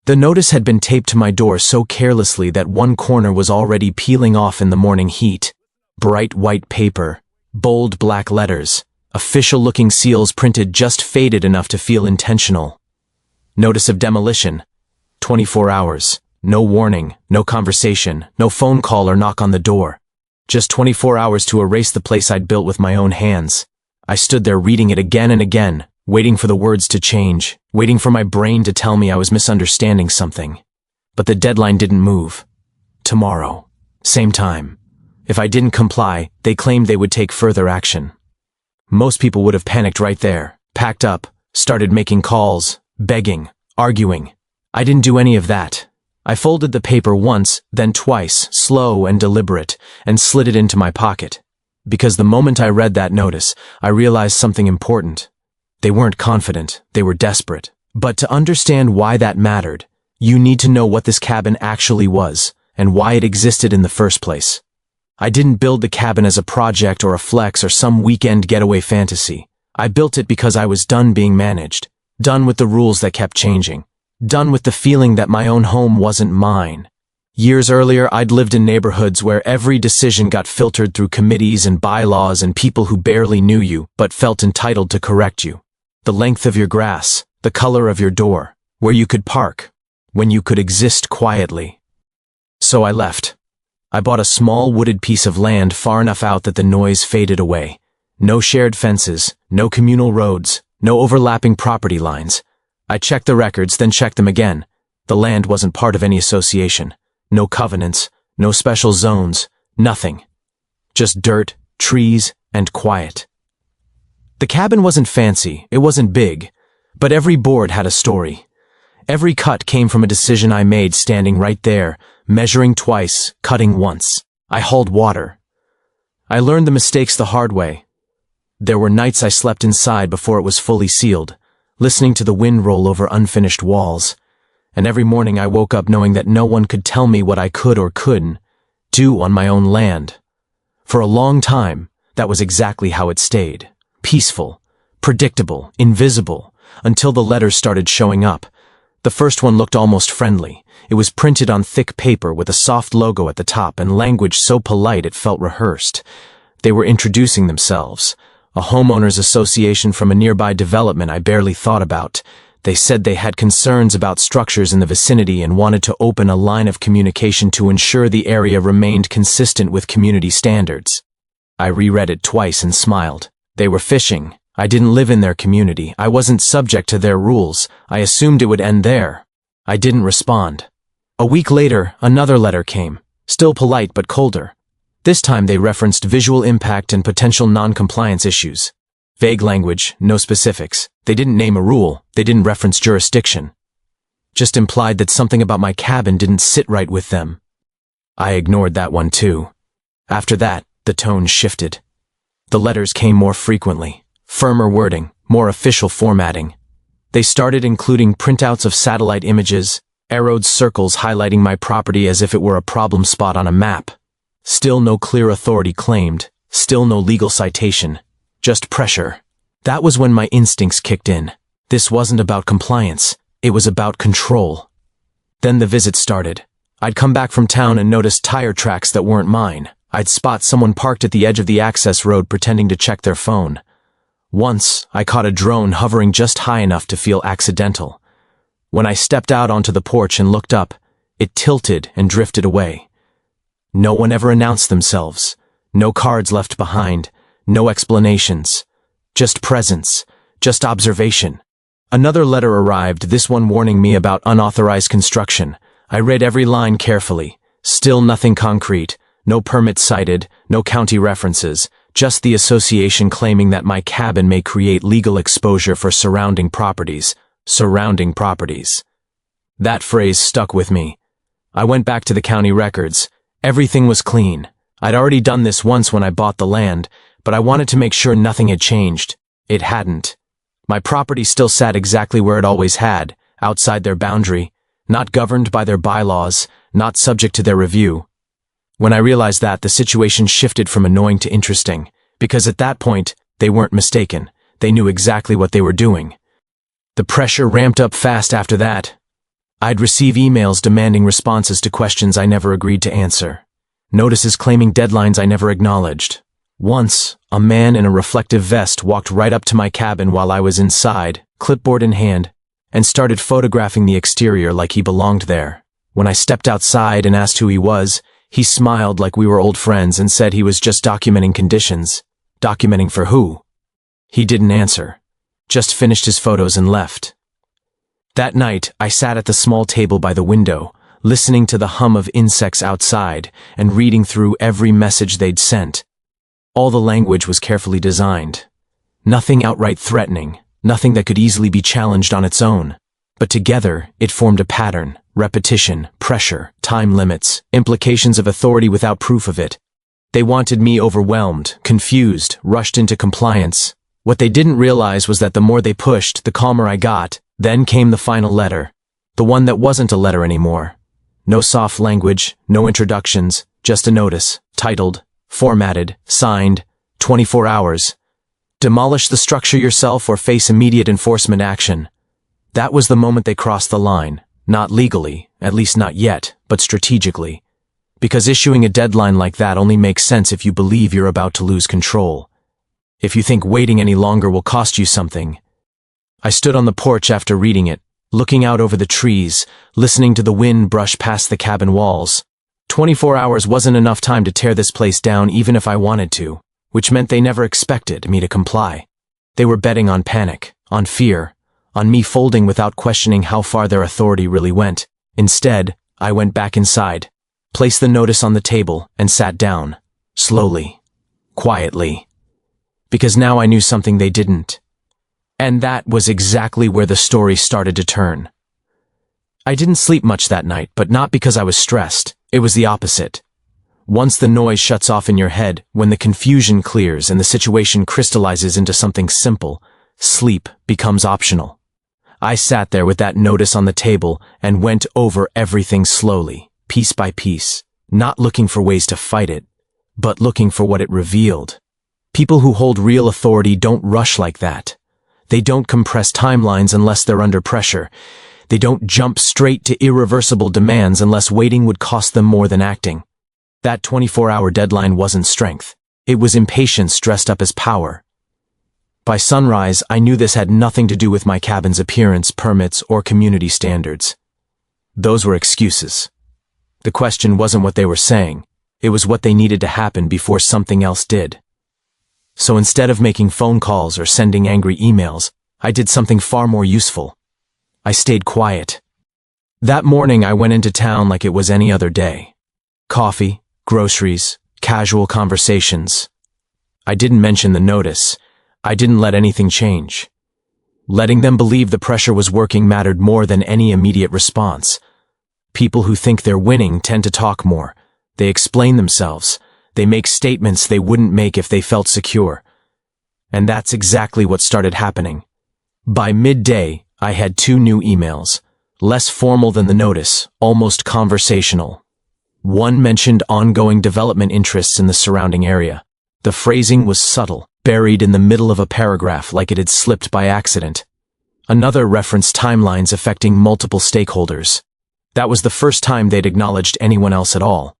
The notice had been taped to my door so carelessly that one corner was already peeling off in the morning heat. Bright white paper, bold black letters, official-looking seals printed just faded enough to feel intentional. Notice of demolition. 24 hours. No warning, no conversation, no phone call or knock on the door. Just 24 hours to erase the place I'd built with my own hands. I stood there reading it again and again, waiting for the words to change, waiting for my brain to tell me I was misunderstanding something. But the deadline didn't move. Tomorrow. Same time. If I didn't comply, they claimed they would take further action. Most people would have panicked right there, packed up, started making calls, begging, arguing. I didn't do any of that. I folded the paper once, then twice, slow and deliberate, and slid it into my pocket. Because the moment I read that notice, I realized something important. They weren't confident, they were desperate. But to understand why that mattered, you need to know what this cabin actually was, and why it existed in the first place. I didn't build the cabin as a project or a flex or some weekend getaway fantasy. I built it because I was done being managed, done with the rules that kept changing, done with the feeling that my own home wasn't mine. Years earlier, I'd lived in neighborhoods where every decision got filtered through committees and bylaws and people who barely knew you but felt entitled to correct you. The length of your grass, the color of your door, where you could park, when you could exist quietly. So I left. I bought a small wooded piece of land far enough out that the noise faded away. No shared fences, no communal roads, no overlapping property lines. I checked the records, then checked them again. The land wasn't part of any association. No covenants, no special zones, nothing. Just dirt, trees, and quiet. The cabin wasn't fancy, it wasn't big, but every board had a story. Every cut came from a decision I made standing right there, measuring twice, cutting once. I hauled water. I learned the mistakes the hard way. There were nights I slept inside before it was fully sealed, listening to the wind roll over unfinished walls. And every morning I woke up knowing that no one could tell me what I could or couldn't do on my own land. For a long time, that was exactly how it stayed. Peaceful, predictable, invisible, until the letters started showing up. The first one looked almost friendly. It was printed on thick paper with a soft logo at the top and language so polite it felt rehearsed. They were introducing themselves. A homeowners association from a nearby development I barely thought about. They said they had concerns about structures in the vicinity and wanted to open a line of communication to ensure the area remained consistent with community standards. I reread it twice and smiled. They were fishing. I didn't live in their community. I wasn't subject to their rules. I assumed it would end there. I didn't respond. A week later, another letter came, still polite but colder. This time they referenced visual impact and potential non-compliance issues. Vague language, no specifics. They didn't name a rule. They didn't reference jurisdiction. Just implied that something about my cabin didn't sit right with them. I ignored that one too. After that, the tone shifted. The letters came more frequently, firmer wording, more official formatting. They started including printouts of satellite images, arrowed circles highlighting my property as if it were a problem spot on a map. Still no clear authority claimed, still no legal citation. Just pressure. That was when my instincts kicked in. This wasn't about compliance. It was about control. Then the visits started. I'd come back from town and noticed tire tracks that weren't mine. I'd spot someone parked at the edge of the access road pretending to check their phone. Once, I caught a drone hovering just high enough to feel accidental. When I stepped out onto the porch and looked up, it tilted and drifted away. No one ever announced themselves. No cards left behind. No explanations. Just presence. Just observation. Another letter arrived, this one warning me about unauthorized construction. I read every line carefully. Still nothing concrete. No permit cited. No county references. Just the association claiming that my cabin may create legal exposure for surrounding properties. Surrounding properties. That phrase stuck with me. I went back to the county records. Everything was clean. I'd already done this once when I bought the land, but I wanted to make sure nothing had changed. It hadn't. My property still sat exactly where it always had, outside their boundary, not governed by their bylaws, not subject to their review. When I realized that, the situation shifted from annoying to interesting, because at that point, they weren't mistaken. They knew exactly what they were doing. The pressure ramped up fast after that. I'd receive emails demanding responses to questions I never agreed to answer. Notices claiming deadlines I never acknowledged. Once, a man in a reflective vest walked right up to my cabin while I was inside, clipboard in hand, and started photographing the exterior like he belonged there. When I stepped outside and asked who he was, he smiled like we were old friends and said he was just documenting conditions. Documenting for who? He didn't answer. Just finished his photos and left. That night, I sat at the small table by the window, listening to the hum of insects outside and reading through every message they'd sent. All the language was carefully designed. Nothing outright threatening, nothing that could easily be challenged on its own. But together, it formed a pattern: repetition, pressure, time limits, implications of authority without proof of it. They wanted me overwhelmed, confused, rushed into compliance. What they didn't realize was that the more they pushed, the calmer I got. Then came the final letter. The one that wasn't a letter anymore. No soft language, no introductions, just a notice, titled, formatted, signed, 24 hours. Demolish the structure yourself or face immediate enforcement action. That was the moment they crossed the line. Not legally, at least not yet, but strategically. Because issuing a deadline like that only makes sense if you believe you're about to lose control. If you think waiting any longer will cost you something. I stood on the porch after reading it, looking out over the trees, listening to the wind brush past the cabin walls. 24 hours wasn't enough time to tear this place down even if I wanted to, which meant they never expected me to comply. They were betting on panic, on fear, on me folding without questioning how far their authority really went. Instead, I went back inside, placed the notice on the table, and sat down, slowly, quietly. Because now I knew something they didn't. And that was exactly where the story started to turn. I didn't sleep much that night, but not because I was stressed. It was the opposite. Once the noise shuts off in your head, when the confusion clears and the situation crystallizes into something simple, sleep becomes optional. I sat there with that notice on the table and went over everything slowly, piece by piece, not looking for ways to fight it, but looking for what it revealed. People who hold real authority don't rush like that. They don't compress timelines unless they're under pressure. They don't jump straight to irreversible demands unless waiting would cost them more than acting. That 24-hour deadline wasn't strength. It was impatience dressed up as power. By sunrise, I knew this had nothing to do with my cabin's appearance, permits, or community standards. Those were excuses. The question wasn't what they were saying. It was what they needed to happen before something else did. So instead of making phone calls or sending angry emails, I did something far more useful. I stayed quiet. That morning I went into town like it was any other day. Coffee, groceries, casual conversations. I didn't mention the notice. I didn't let anything change. Letting them believe the pressure was working mattered more than any immediate response. People who think they're winning tend to talk more. They explain themselves. They make statements they wouldn't make if they felt secure. And that's exactly what started happening. By midday, I had 2 new emails, less formal than the notice, almost conversational. One mentioned ongoing development interests in the surrounding area. The phrasing was subtle, buried in the middle of a paragraph like it had slipped by accident. Another referenced timelines affecting multiple stakeholders. That was the first time they'd acknowledged anyone else at all.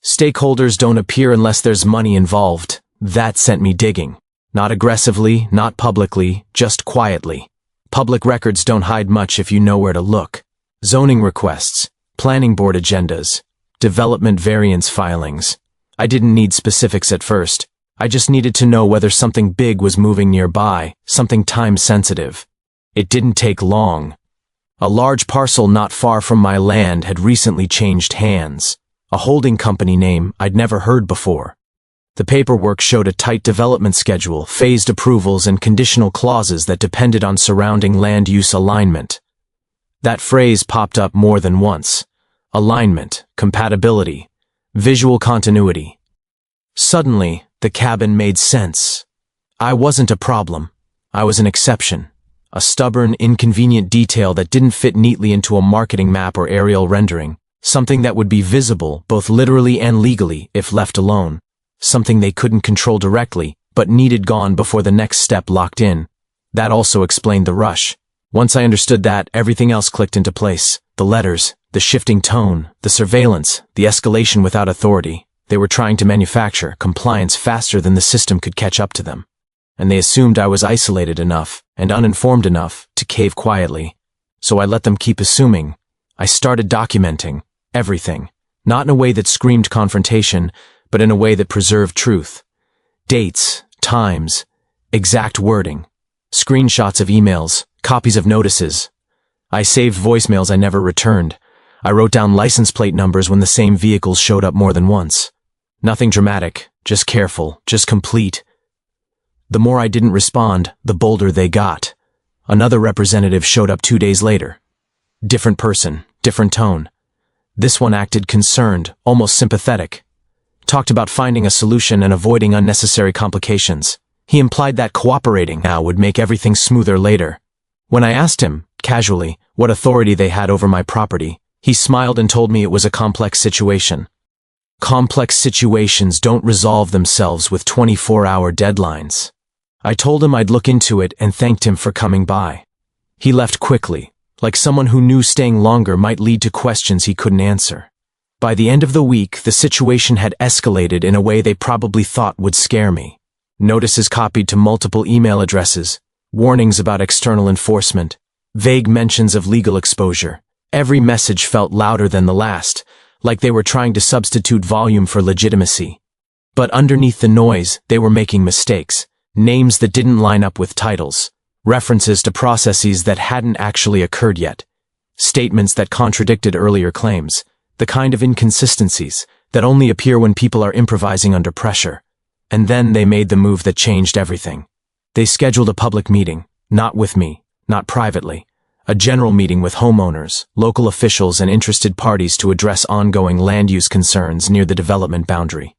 Stakeholders don't appear unless there's money involved. That sent me digging. Not aggressively, not publicly, just quietly. Public records don't hide much if you know where to look. Zoning requests, planning board agendas, development variance filings. I didn't need specifics at first. I just needed to know whether something big was moving nearby, something time-sensitive. It didn't take long. A large parcel not far from my land had recently changed hands. A holding company name I'd never heard before. The paperwork showed a tight development schedule, phased approvals, and conditional clauses that depended on surrounding land use alignment. That phrase popped up more than once. Alignment, compatibility, visual continuity. Suddenly, the cabin made sense. I wasn't a problem. I was an exception. A stubborn, inconvenient detail that didn't fit neatly into a marketing map or aerial rendering. Something that would be visible, both literally and legally, if left alone. Something they couldn't control directly, but needed gone before the next step locked in. That also explained the rush. Once I understood that, everything else clicked into place. The letters, the shifting tone, the surveillance, the escalation without authority. They were trying to manufacture compliance faster than the system could catch up to them. And they assumed I was isolated enough and uninformed enough to cave quietly. So I let them keep assuming. I started documenting everything, not in a way that screamed confrontation, but in a way that preserved truth. Dates, times, exact wording, screenshots of emails, copies of notices. I saved voicemails I never returned. I wrote down license plate numbers when the same vehicles showed up more than once. Nothing dramatic, just careful, just complete. The more I didn't respond, the bolder they got. Another representative showed up 2 days later. Different person, different tone. This one acted concerned, almost sympathetic. Talked about finding a solution and avoiding unnecessary complications. He implied that cooperating now would make everything smoother later. When I asked him, casually, what authority they had over my property, he smiled and told me it was a complex situation. Complex situations don't resolve themselves with 24-hour deadlines. I told him I'd look into it and thanked him for coming by. He left quickly, like someone who knew staying longer might lead to questions he couldn't answer. By the end of the week, the situation had escalated in a way they probably thought would scare me. Notices copied to multiple email addresses, warnings about external enforcement, vague mentions of legal exposure. Every message felt louder than the last, like they were trying to substitute volume for legitimacy. But underneath the noise, they were making mistakes, names that didn't line up with titles, references to processes that hadn't actually occurred yet, statements that contradicted earlier claims, the kind of inconsistencies that only appear when people are improvising under pressure. And then they made the move that changed everything. They scheduled a public meeting, not with me, not privately, a general meeting with homeowners, local officials, and interested parties to address ongoing land use concerns near the development boundary.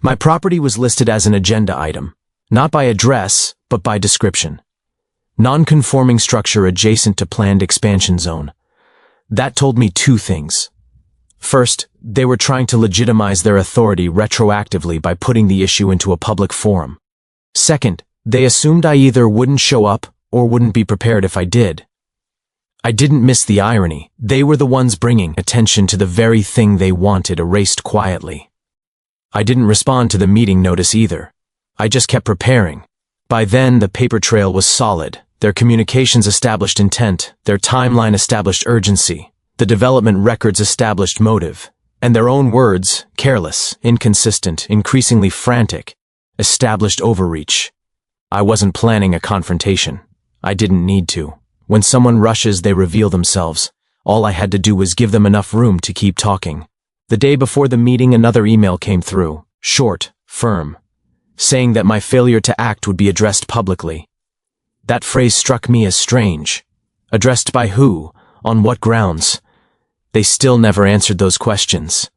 My property was listed as an agenda item, not by address, but by description. Non-conforming structure adjacent to planned expansion zone. That told me two things. First, they were trying to legitimize their authority retroactively by putting the issue into a public forum. Second, they assumed I either wouldn't show up or wouldn't be prepared if I did. I didn't miss the irony. They were the ones bringing attention to the very thing they wanted erased quietly. I didn't respond to the meeting notice either. I just kept preparing. By then, the paper trail was solid. Their communications established intent, their timeline established urgency, the development records established motive, and their own words, careless, inconsistent, increasingly frantic, established overreach. I wasn't planning a confrontation. I didn't need to. When someone rushes, they reveal themselves. All I had to do was give them enough room to keep talking. The day before the meeting, another email came through, short, firm, saying that my failure to act would be addressed publicly. That phrase struck me as strange. Addressed by who? On what grounds? They still never answered those questions.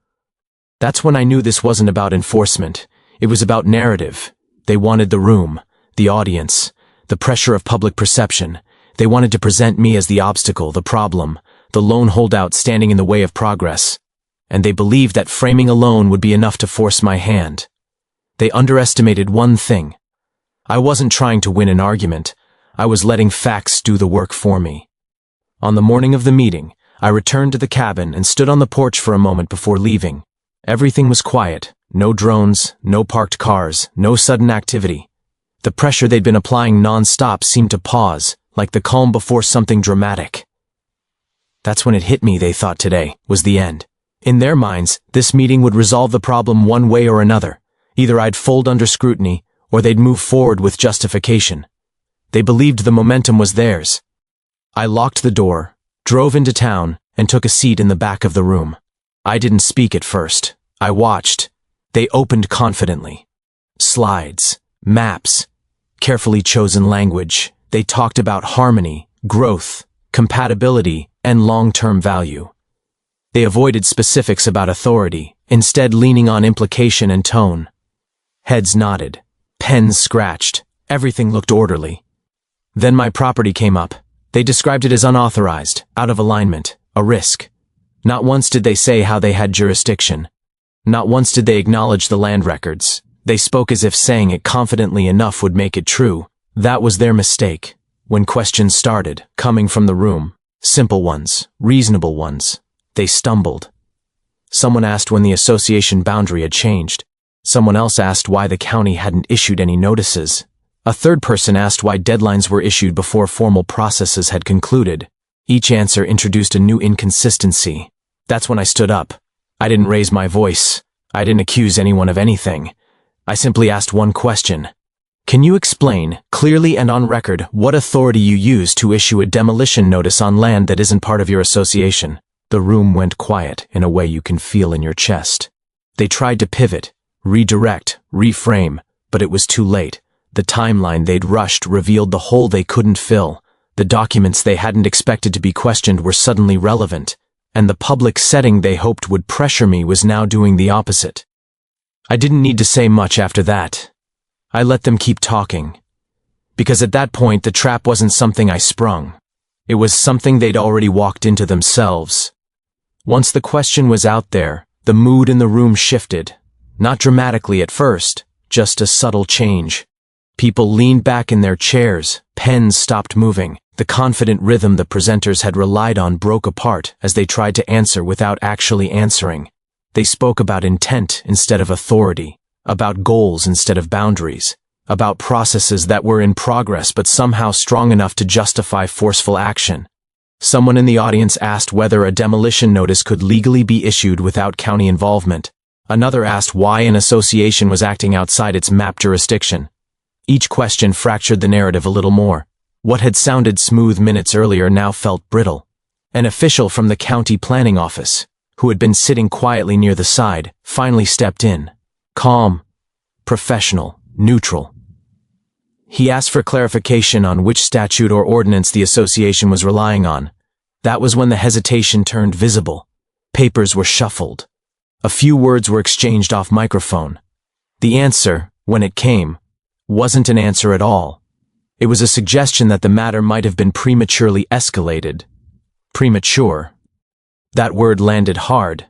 That's when I knew this wasn't about enforcement. It was about narrative. They wanted the room, the audience, the pressure of public perception. They wanted to present me as the obstacle, the problem, the lone holdout standing in the way of progress. And they believed that framing alone would be enough to force my hand. They underestimated one thing. I wasn't trying to win an argument. I was letting facts do the work for me. On the morning of the meeting, I returned to the cabin and stood on the porch for a moment before leaving. Everything was quiet. No drones, no parked cars, no sudden activity. The pressure they'd been applying non-stop seemed to pause, like the calm before something dramatic. That's when it hit me they thought today was the end. In their minds, this meeting would resolve the problem one way or another. Either I'd fold under scrutiny, or they'd move forward with justification. They believed the momentum was theirs. I locked the door, drove into town, and took a seat in the back of the room. I didn't speak at first. I watched. They opened confidently. Slides, maps, carefully chosen language. They talked about harmony, growth, compatibility, and long-term value. They avoided specifics about authority, instead leaning on implication and tone. Heads nodded. Pens scratched. Everything looked orderly. Then my property came up. They described it as unauthorized, out of alignment, a risk. Not once did they say how they had jurisdiction. Not once did they acknowledge the land records. They spoke as if saying it confidently enough would make it true. That was their mistake. When questions started, coming from the room, Simple ones, reasonable ones. They stumbled. Someone asked when the association boundary had changed. Someone else asked why the county hadn't issued any notices. A third person asked why deadlines were issued before formal processes had concluded. Each answer introduced a new inconsistency. That's when I stood up. I didn't raise my voice. I didn't accuse anyone of anything. I simply asked one question. Can you explain, clearly and on record, what authority you use to issue a demolition notice on land that isn't part of your association? The room went quiet in a way you can feel in your chest. They tried to pivot, redirect, reframe, but it was too late. The timeline they'd rushed revealed the hole they couldn't fill. The documents they hadn't expected to be questioned were suddenly relevant, and the public setting they hoped would pressure me was now doing the opposite. I didn't need to say much after that. I let them keep talking. Because at that point, the trap wasn't something I sprung. It was something they'd already walked into themselves. Once the question was out there, the mood in the room shifted. Not dramatically at first, just a subtle change. People leaned back in their chairs, pens stopped moving. The confident rhythm the presenters had relied on broke apart as they tried to answer without actually answering. They spoke about intent instead of authority, about goals instead of boundaries, about processes that were in progress but somehow strong enough to justify forceful action. Someone in the audience asked whether a demolition notice could legally be issued without county involvement. Another asked why an association was acting outside its map jurisdiction. Each question fractured the narrative a little more. What had sounded smooth minutes earlier now felt brittle. An official from the county planning office, who had been sitting quietly near the side, finally stepped in. Calm, professional, neutral. He asked for clarification on which statute or ordinance the association was relying on. That was when the hesitation turned visible. Papers were shuffled. A few words were exchanged off microphone. The answer, when it came, wasn't an answer at all. It was a suggestion that the matter might have been prematurely escalated. Premature. That word landed hard.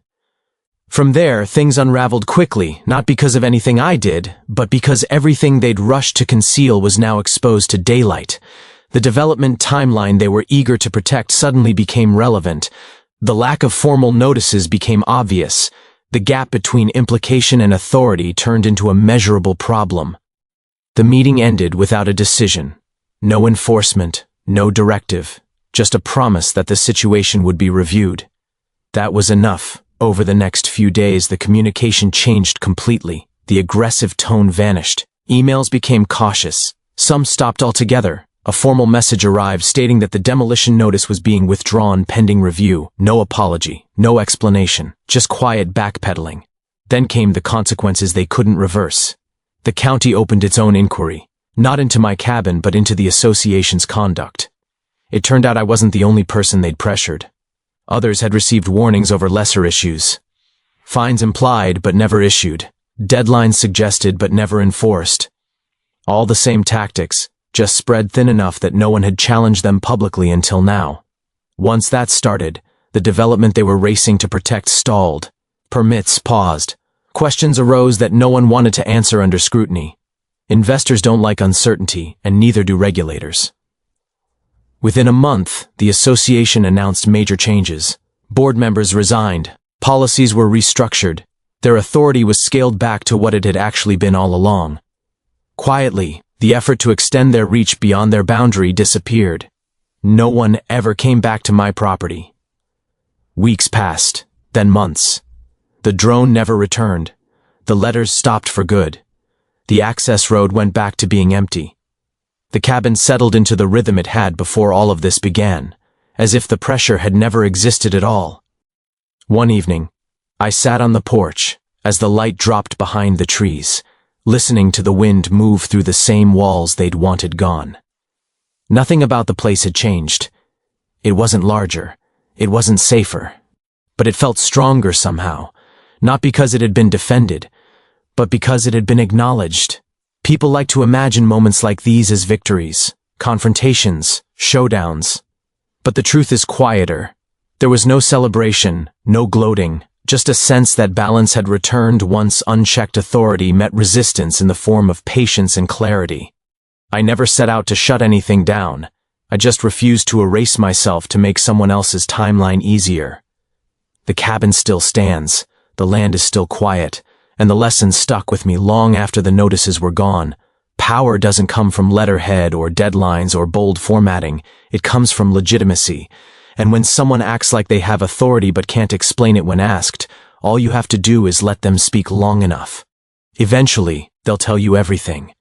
From there, things unraveled quickly, not because of anything I did, but because everything they'd rushed to conceal was now exposed to daylight. The development timeline they were eager to protect suddenly became relevant. The lack of formal notices became obvious. The gap between implication and authority turned into a measurable problem. The meeting ended without a decision. No enforcement, no directive, just a promise that the situation would be reviewed. That was enough. Over the next few days, the communication changed completely. The aggressive tone vanished. Emails became cautious. Some stopped altogether. A formal message arrived stating that the demolition notice was being withdrawn pending review. No apology, no explanation, just quiet backpedaling. Then came the consequences they couldn't reverse. The county opened its own inquiry, not into my cabin but into the association's conduct. It turned out I wasn't the only person they'd pressured. Others had received warnings over lesser issues. Fines implied but never issued. Deadlines suggested but never enforced. All the same tactics, just spread thin enough that no one had challenged them publicly until now. Once that started, the development they were racing to protect stalled. Permits paused. Questions arose that no one wanted to answer under scrutiny. Investors don't like uncertainty, and neither do regulators. Within a month, the association announced major changes. Board members resigned. Policies were restructured. Their authority was scaled back to what it had actually been all along. Quietly, the effort to extend their reach beyond their boundary disappeared. No one ever came back to my property. Weeks passed, then months. The drone never returned. The letters stopped for good. The access road went back to being empty. The cabin settled into the rhythm it had before all of this began, as if the pressure had never existed at all. One evening, I sat on the porch as the light dropped behind the trees, listening to the wind move through the same walls they'd wanted gone. Nothing about the place had changed. It wasn't larger, it wasn't safer, but it felt stronger somehow, not because it had been defended, but because it had been acknowledged. People like to imagine moments like these as victories, confrontations, showdowns. But the truth is quieter. There was no celebration, no gloating, just a sense that balance had returned once unchecked authority met resistance in the form of patience and clarity. I never set out to shut anything down. I just refuse to erase myself to make someone else's timeline easier. The cabin still stands, the land is still quiet, and the lesson stuck with me long after the notices were gone. Power doesn't come from letterhead or deadlines or bold formatting, it comes from legitimacy. And when someone acts like they have authority but can't explain it when asked, all you have to do is let them speak long enough. Eventually, they'll tell you everything.